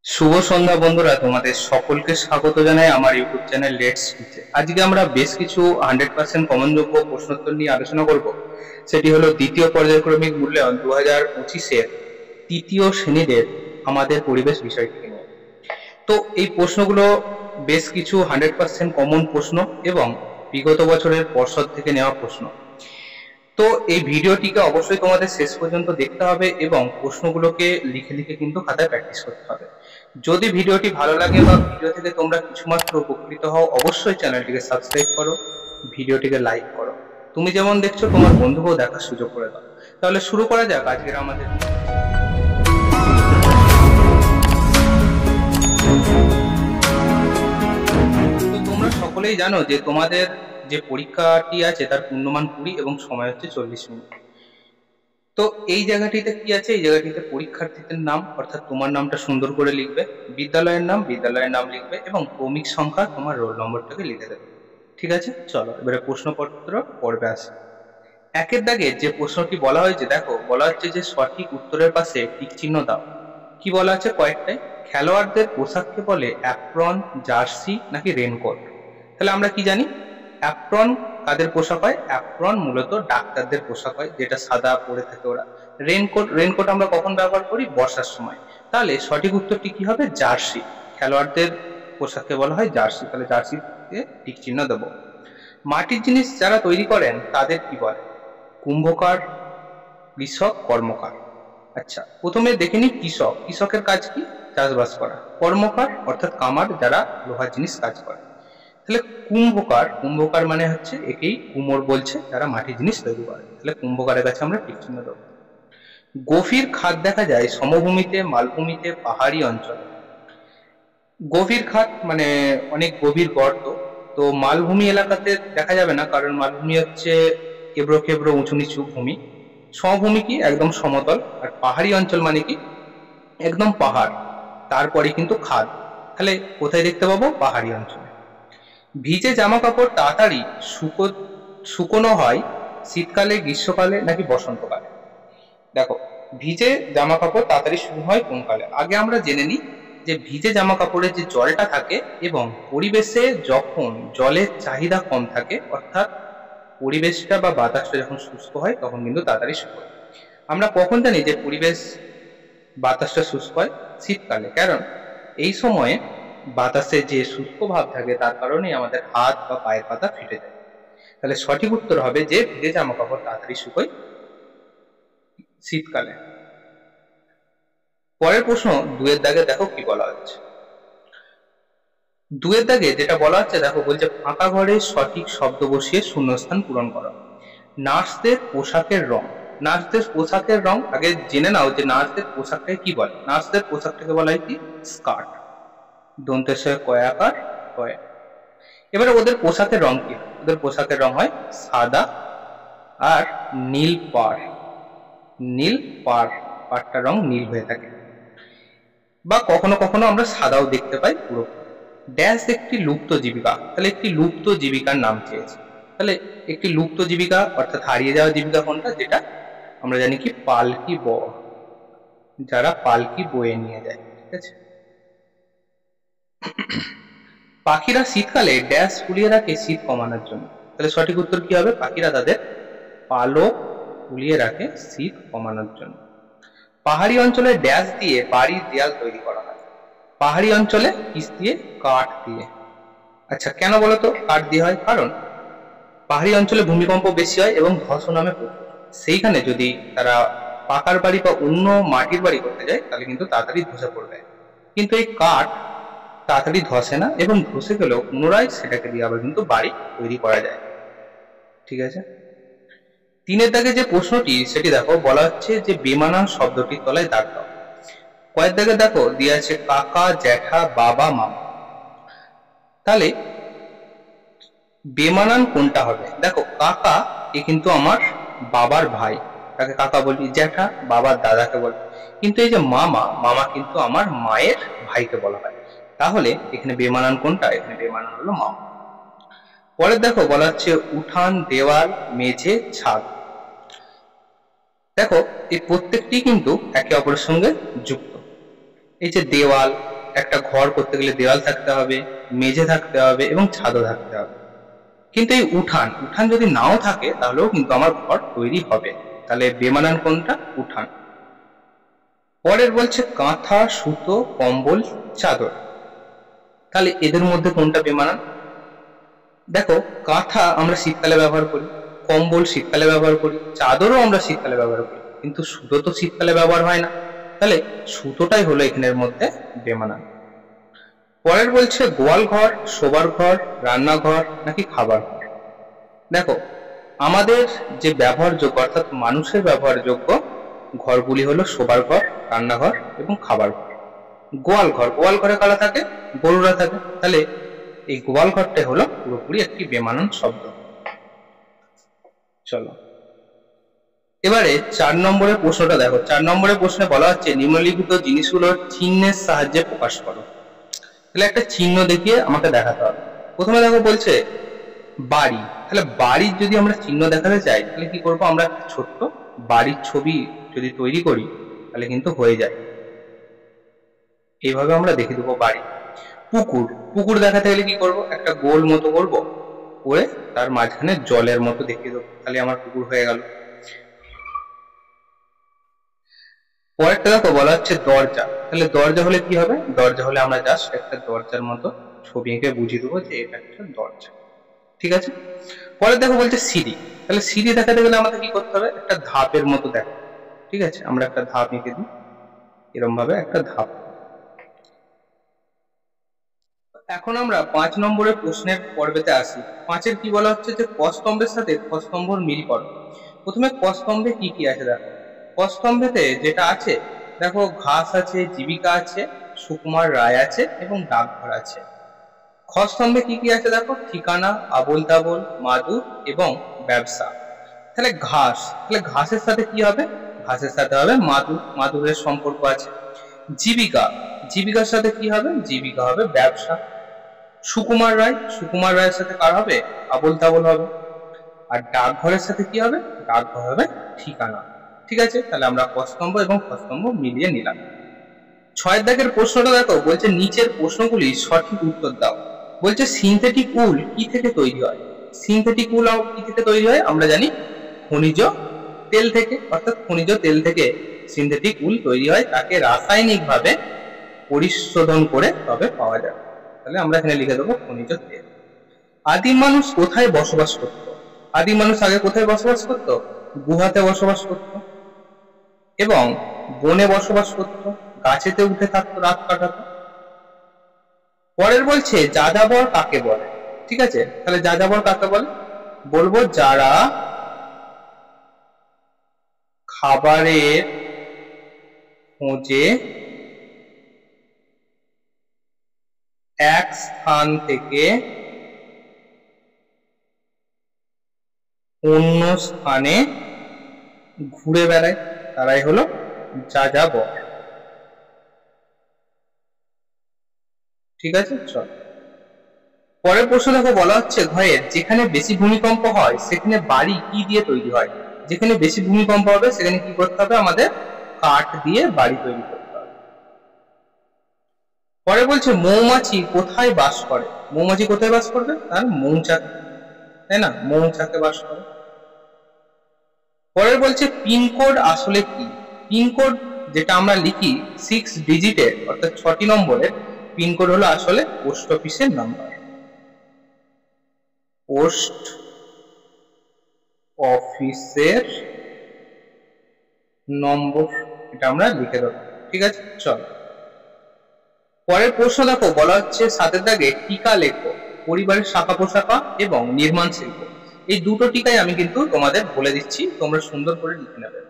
শুভ সন্ধ্যা বন্ধুরা, তোমাদের সকলকে স্বাগত জানাই আমার ইউটিউব চ্যানেল লেটস স্পিচে। আজকে আমরা বেশ কিছু 100% কমনযোগ্য প্রশ্নোত্তর নিয়ে আলোচনা করব। সেটি হলো দ্বিতীয় পর্যায়ক্রমিক মূল্যায়ন 2025-এর তৃতীয় শ্রেণীদের আমাদের পরিবেশ বিষয়টিকে নিয়ে। তো এই প্রশ্নগুলো বেশ কিছু 100% কমন প্রশ্ন এবং বিগত বছরের পর্ষদ থেকে নেওয়া প্রশ্ন। তো এই ভিডিওটিকে অবশ্যই তোমাদের শেষ পর্যন্ত দেখতে হবে এবং প্রশ্নগুলোকে লিখে লিখে কিন্তু খাতায় প্র্যাকটিস করতে হবে। যদি ভিডিওটি ভালো লাগে বা ভিডিও থেকে তোমরা কিছুমাত্র উপকৃত হও, অবশ্যই চ্যানেলটিকে সাবস্ক্রাইব করো, ভিডিওটিকে লাইক করো। তুমি যেমন দেখছো তোমার বন্ধুকেও দেখার সুযোগ করে দাও। তাহলে শুরু করা যাক আজকের আমাদের। তো তোমরা সকলেই জানো যে তোমাদের যে পরীক্ষাটি আছে তার পূর্ণমান 20 এবং সময় হচ্ছে 40 মিনিট। তো এই জায়গাটিতে কি আছে, এই জায়গাটিতে পরীক্ষার্থীদের নাম অর্থাৎ তোমার নামটা সুন্দর করে লিখবে, বিদ্যালয়ের নাম লিখবে এবং ক্রমিক সংখ্যা তোমার রোল নম্বরটাকে লিখে দেবে। ঠিক আছে, চলো এবারে প্রশ্নপত্র পর্বে আসি। একের দাগে যে প্রশ্নটি বলা হয়েছে, দেখো বলা হচ্ছে যে সঠিক উত্তরের পাশে টিক চিহ্ন দাও। কি বলা আছে কয়েকটাই, খেলোয়াড়দের পোশাককে বলে অ্যাপ্রন, জার্সি নাকি রেনকোট। তাহলে আমরা কি জানি অ্যাপ্রন কাদের পোশাক হয়? অ্যাপ্রন মূলত ডাক্তারদের পোশাক হয়, যেটা সাদা পরে থাকে ওরা। রেনকোট আমরা কখন ব্যবহার করি? বর্ষার সময়। তাহলে সঠিক উত্তরটি কি হবে? জার্সি। খেলোয়াড়দের পোশাককে বলা হয় জার্সি, তাহলে জার্সিতে টিক চিহ্ন দেবো। মাটির জিনিস যারা তৈরি করেন তাদের কি বলে? কুম্ভকার, কৃষক, কর্মকার। আচ্ছা, প্রথমে দেখে নিই কৃষক। কৃষকের কাজ কি? চাষবাস করা। কর্মকার অর্থাৎ কামার, যারা লোহার জিনিস কাজ করে। তাহলে কুম্ভকার মানে হচ্ছে একেই কুমোর বলছে, যারা মাটির জিনিস তৈরি করে। তাহলে কুম্ভকারের কাছে আমরা টিক চিহ্ন দেবো। গভীর খাদ দেখা যায় সমভূমিতে, মালভূমিতে, পাহাড়ি অঞ্চলে। গভীর খাদ মানে অনেক গভীর গর্ত। তো মালভূমি এলাকাতে দেখা যাবে না, কারণ মালভূমি হচ্ছে এবড়ো খেবড়ো উঁচু নিচু ভূমি। সমভূমি কি? একদম সমতল। আর পাহাড়ি অঞ্চল মানে কি? একদম পাহাড়, তারপরে কিন্তু খাদ। তাহলে কোথায় দেখতে পাবো? পাহাড়ি অঞ্চলে। ভিজে জামা কাপড় তাড়াতাড়ি শুকনো হয় শীতকালে, গ্রীষ্মকালে নাকি বসন্তকালে? দেখো, ভিজে জামা কাপড় তাড়াতাড়ি শুকনো হয় কোন কালে? আগে আমরা জেনে নিই যে ভিজে জামা কাপড়ে যে জলটা থাকে এবং পরিবেশে যখন জলের চাহিদা কম থাকে, অর্থাৎ পরিবেশটা বা বাতাসটা যখন শুষ্ক হয় তখন কিন্তু তাড়াতাড়ি শুকোয়। আমরা কখন জানি যে পরিবেশ বাতাসটা শুষ্ক হয়? শীতকালে। কারণ এই সময়ে বাতাসে যে শুষ্ক ভাব থাকে তার কারণে আমাদের হাত বা পায়ের পাতা ফেটে যায়। তাহলে সঠিক উত্তর হবে যে ভিজে জামা কাপড় তাড়াতাড়ি শুকোয় শীতকালে। পরের প্রশ্ন 2-এর দাগে দেখো কি বলা হচ্ছে। 2-এর দাগে যেটা বলা হচ্ছে, দেখো বলছে ফাঁকা ঘরে সঠিক শব্দ বসিয়ে শূন্যস্থান পূরণ করো। নার্সদের পোশাকের রং। নার্সদের পোশাকের রং আগে জেনে নাও যে নার্সদের পোশাকটাকে কি বলে। নার্সদের পোশাকটাকে বলা হয় কি? স্কার্ট। দন্তেশ্বর কয়াকার কয়া। এবারে ওদের পোশাকের রং কি হয়? ওদের পোশাকের রং হয় সাদা আর নীল পাড়। নীল পাড়, পাড়টার রং নীল হয়ে থাকে, বা কখনো কখনো আমরা সাদাও দেখতে পাই পুরো। ড্যাশ একটি লুপ্ত জীবিকা। তাহলে একটি লুপ্ত জীবিকার নাম চেয়েছে। তাহলে একটি লুপ্ত জীবিকা অর্থাৎ হারিয়ে যাওয়া জীবিকা কোনটা? যেটা আমরা জানি কি পালকি যারা পালকি বয়ে নিয়ে যায়। ঠিক আছে। পাখিরা শীতকালে ড্যাশ ফুলিয়ে রাখে শীত কমানোর জন্য। তাহলে সঠিক উত্তর কি হবে? পাখিরা তাদের পালক ফুলিয়ে রাখে শীত কমানোর জন্য। পাহাড়ি অঞ্চলে ড্যাশ দিয়ে বাড়ির দেয়াল তৈরি করা হয়। পাহাড়ি অঞ্চলে কিস দিয়ে? কাঠ দিয়ে। আচ্ছা, কেন বলতো কাঠ দিয়ে হয়? কারণ পাহাড়ি অঞ্চলে ভূমিকম্প বেশি হয় এবং ধস নামে প্রচুর। সেইখানে যদি তারা পাকার বাড়ি বা অন্য মাটির বাড়ি করতে যায় তাহলে কিন্তু তাড়াতাড়ি ধসে পড়বে। কিন্তু এই কাঠ তাড়াতাড়ি ধসে না এবং ধসে গেলেও পুনরায় সেটাকে দিয়ে আবার কিন্তু বাড়ি তৈরি করা যায়। ঠিক আছে। 3-এর দাগে যে প্রশ্নটি সেটি দেখো, বলা হচ্ছে যে বেমানান শব্দটির তলায় দাগ দাও। কয়েক দাগে দেখো দিয়ে আছে কাকা, জ্যাঠা, বাবা, মামা। তাহলে বেমানান কোনটা হবে? দেখো কাকা এ কিন্তু আমার বাবার ভাই, তাকে কাকা বলি। জ্যাঠা বাবার দাদাকে বলি। কিন্তু এই যে মামা, মামা কিন্তু আমার মায়ের ভাইকে বলা হয়। তাহলে এখানে বেমানান কোনটা? এখানে বেমানান হলো মামা। পরে দেখো বলা হচ্ছে উঠান, দেওয়াল, মেঝে, ছাদ। দেখো এই প্রত্যেকটি কিন্তু একে অপরের সঙ্গে যুক্ত। এই যে দেওয়াল, একটা ঘর করতে গেলে দেওয়াল থাকতে হবে, মেঝে থাকতে হবে এবং ছাদও থাকতে হবে। কিন্তু এই উঠান উঠান যদি নাও থাকে তাহলেও কিন্তু আমার ঘর তৈরি হবে। তাহলে বেমানান কোনটা? উঠান। পরের বলছে কাঁথা, সুতো, কম্বল, চাদর। তাহলে এদের মধ্যে কোনটা বেমানান? দেখো, কাঁথা আমরা শীতকালে ব্যবহার করি, কম্বল শীতকালে ব্যবহার করি, চাদরও আমরা শীতকালে ব্যবহার করি, কিন্তু সুতো তো শীতকালে ব্যবহার হয় না। তাহলে সুতোটাই হলো এখানের মধ্যে বেমানান। পরের বলছে গোয়াল ঘর, শোবার ঘর, রান্নাঘর নাকি খাবার ঘর। দেখো, আমাদের যে ব্যবহারযোগ্য অর্থাৎ মানুষের ব্যবহারযোগ্য ঘরগুলি হলো শোবার ঘর, রান্নাঘর এবং খাবার ঘর। গোয়াল ঘর, গোয়াল ঘরে কারা থাকে? গরুরা থাকে। তাহলে এই গোয়াল ঘরটাই হলো পুরোপুরি একটি বেমানান শব্দ। চলো এবারে 4 নম্বরের প্রশ্নটা দেখো। 4 নম্বরের প্রশ্নে বলা হচ্ছে নিম্নলিখিত জিনিসগুলোর চিহ্নের সাহায্যে প্রকাশ করো। তাহলে একটা চিহ্ন দেখিয়ে আমাকে দেখাতে হবে। প্রথমে দেখো বলছে বাড়ি। তাহলে বাড়ির যদি আমরা চিহ্ন দেখাতে চাই তাহলে কি করব? আমরা ছোট্ট বাড়ির ছবি যদি তৈরি করি তাহলে কিন্তু হয়ে যায়। এইভাবে আমরা দেখে দেবো বাড়ি। পুকুর, পুকুর দেখাতে গেলে কি করব? একটা গোল মতো করব, করে তার মাঝখানে জলের মতো দেখিয়ে দেবো, তাহলে আমার পুকুর হয়ে গেল। পরেরটা দেখো বলা হচ্ছে দরজা। তাহলে দরজা হলে কি হবে? দরজা হলে আমরা জাস্ট একটা দরজার মতো ছবি এঁকে বুঝিয়ে দেবো যে এটা একটা দরজা। ঠিক আছে। পরে দেখো বলছে সিঁড়ি। তাহলে সিঁড়ি দেখাতে গেলে আমাদের কি করতে হবে? একটা ধাপের মতো দেখো। ঠিক আছে, আমরা একটা ধাপ এঁকে দিই, এরকম ভাবে একটা ধাপ। এখন আমরা 5 নম্বরের প্রশ্নের পর্বেতে আসি। 5-এর কি বলা হচ্ছে যে ক স্তম্ভের সাথে খ স্তম্ভর মিল করো। প্রথমে ক স্তম্ভে কি কি আছে দেখো। ক স্তম্ভেতে যেটা আছে দেখো, ঘাস আছে, জীবিকা আছে, সুকুমার রায় আছে এবং ডাকঘর আছে। খ স্তম্ভে কি কি আছে দেখো, ঠিকানা, আবোল তাবোল, মাদুর এবং ব্যবসা। তাহলে ঘাস, তাহলে ঘাসের সাথে কি হবে? ঘাসের সাথে হবে মাদুর, মাদুরের সম্পর্ক আছে। জীবিকা, জীবিকার সাথে কি হবে? জীবিকা হবে ব্যবসা। সুকুমার রায়, সুকুমার রায়ের সাথে কার হবে? আবোল তাবোল হবে। আর ডাকঘরের সাথে কি হবে? ডাকঘর হবে ঠিকানা। ঠিক আছে, তাহলে আমরা ক স্তম্ভ এবং খ স্তম্ভ মিলিয়ে নিলাম। 6 দাগের প্রশ্নটা দেখো, বলছে নিচের প্রশ্নগুলি সঠিক উত্তর দাও। বলছে সিনথেটিক উল কি থেকে তৈরি হয়? সিনথেটিক উল কি থেকে তৈরি হয়? আমরা জানি খনিজ তেল থেকে, অর্থাৎ খনিজ তেল থেকে সিনথেটিক উল তৈরি হয়, তাকে রাসায়নিক ভাবে পরিশোধন করে তবে পাওয়া যায়। তাহলে আমরা এখানে লিখে দেবো খনিজ তেল। আদিম মানুষ কোথায় বসবাস করত? আদিম মানুষ আগে কোথায় বসবাস করত? গুহাতে বসবাস করত এবং বনে বসবাস করত, গাছেতে উঠে থাকতো, রাত কাটাতো। পরের বলছে যাযাবর কাকে বলে? ঠিক আছে, তাহলে যাযাবর কাকে বলে? বলবো যারা খাবারের খোঁজে এক স্থান থেকে অন্য স্থানে ঘুরে বেড়ায়, তারাই হলো যাযাবর। ঠিক আছে, চল পরের প্রশ্ন দেখো। বলা হচ্ছে ঘরের যেখানে বেশি ভূমিকম্প হয় সেখানে বাড়ি কি দিয়ে তৈরি হয়? যেখানে বেশি ভূমিকম্প হবে সেখানে কি করতে হবে? আমাদের কাঠ দিয়ে বাড়ি তৈরি করতে হবে। পরে বলছে মৌমাছি কোথায় বাস করে? মৌমাছি কোথায় বাস করবে? তার মৌচাকে, তাই না? মৌচাকে বাস করে। পরের বলছে পিনকোড আসলে কি? পিনকোড যেটা আমরা লিখি 6 ডিজিটের অর্থাৎ 6টি নম্বরের, পিনকোড হলো আসলে পোস্ট অফিসের নাম্বার। পোস্ট অফিসের নম্বর, এটা আমরা লিখে দেবো। ঠিক আছে, চল পরের প্রশ্ন দেখো। বলা হচ্ছে 7 দাগে টিকা লেখো, পরিবারের শাখা পোশাকা এবং নির্মাণ শিল্প। এই দুটো টিকাই আমি কিন্তু তোমাদের বলে দিচ্ছি, তোমরা সুন্দর করে লিখে নেবে।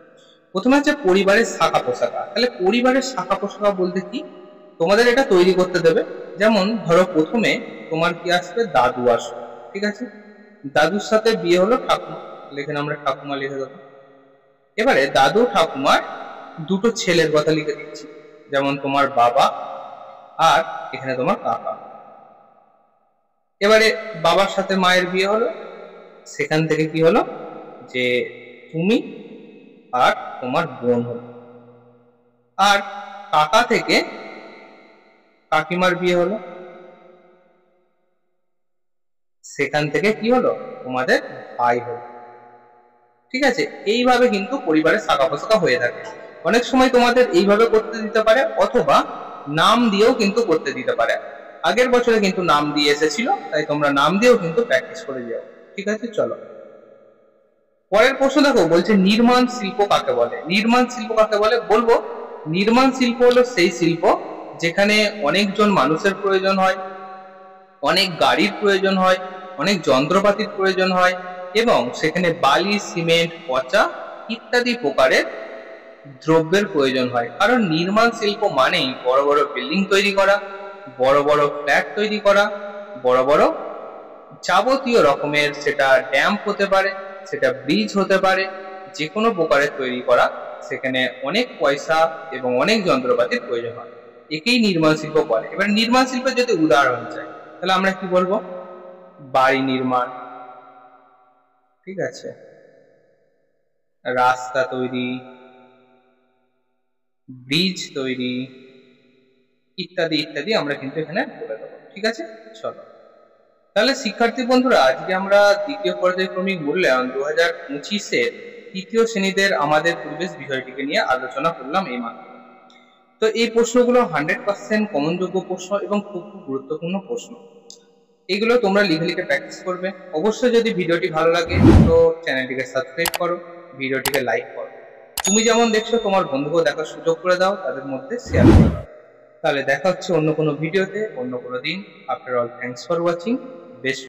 প্রথমে হচ্ছে পরিবারের শাখা পোশাকা। তাহলে পরিবারের শাখা পোশাকা বলতে কি? তোমাদের এটা তৈরি করতে দেবে। যেমন ধরো প্রথমে তোমার কি আসবে? দাদু আসবে। ঠিক আছে, দাদুর সাথে বিয়ে হলো ঠাকুমা, এখানে আমরা ঠাকুমা লিখে দেবো। এবারে দাদু ঠাকুমার দুটো ছেলের কথা লিখে দিচ্ছি, যেমন তোমার বাবা আর এখানে তোমার কাকা। এবারে বাবার সাথে মায়ের বিয়ে হলো, সেখান থেকে কি হলো? যে তুমি আর তোমার বোন হলো। আর কাকা থেকে কাকিমার বিয়ে হলো, সেখান থেকে কি হলো, তোমাদের ভাই হলো। ঠিক আছে, এইভাবে কিন্তু পরিবারের শাখা প্রশাখা হয়ে থাকে। অনেক সময় তোমাদের এইভাবে করতে দিতে পারে, অথবা নাম দিয়েও কিন্তু করতে দিতে পারে। আগের বছরে কিন্তু নাম দিয়ে এসেছিল, তাই তোমরা নাম দিয়েও কিন্তু প্র্যাকটিস করে যাও। ঠিক আছে, চলো পরের প্রশ্ন দেখো, বলছে নির্মাণ শিল্প কাকে বলে। নির্মাণ শিল্প কাকে বলে বলবো, নির্মাণ শিল্প হলো সেই শিল্প যেখানে অনেকজন মানুষের প্রয়োজন হয়, অনেক গাড়ির প্রয়োজন হয়, অনেক যন্ত্রপাতির প্রয়োজন হয়, এবং সেখানে বালি, সিমেন্ট, পচা ইত্যাদি প্রকারের দ্রব্যের প্রয়োজন হয়। কারণ নির্মাণ শিল্প মানেই বড় বড় বিল্ডিং তৈরি করা, বড় বড় ফ্ল্যাট তৈরি করা, বড় বড় যাবতীয় রকমের, সেটা ড্যাম হতে পারে, সেটা ব্রিজ হতে পারে, যে কোনো প্রকারের তৈরি করা, সেখানে অনেক পয়সা এবং অনেক যন্ত্রপাতির প্রয়োজন হয়। একেই নির্মাণ শিল্প বলে। এবার নির্মাণ শিল্পের যদি উদাহরণ চাই, তাহলে আমরা কি বলবো, বাড়ি নির্মাণ, ঠিক আছে, রাস্তা তৈরি, ব্রিজ তৈরি, ইত্যাদি ইত্যাদি আমরা কিন্তু এখানে বলে দেবো। ঠিক আছে, চলো তাহলে শিক্ষার্থী বন্ধুরা, আজকে আমরা দ্বিতীয় পর্যায়ক্রমিক মূল্যায়ন 2025-এর তৃতীয় শ্রেণীদের আমাদের পরিবেশ বিষয়টিকে নিয়ে আলোচনা করলাম এই মাত্র। তো এই প্রশ্নগুলো 100% কমনযোগ্য প্রশ্ন এবং খুব খুব গুরুত্বপূর্ণ প্রশ্ন। এগুলো তোমরা লিখে লিখে প্র্যাকটিস করবে। অবশ্যই যদি ভিডিওটি ভালো লাগে তো চ্যানেলটিকে সাবস্ক্রাইব করো, ভিডিওটিকে লাইক করো। তুমি যেমন দেখছো তোমার বন্ধুকেও দেখার সুযোগ করে দাও, তাদের মধ্যে শেয়ার করে দাও। তাহলে দেখা হচ্ছে অন্য কোনো ভিডিওতে, অন্য কোনো দিন। After all, thanks for watching. Best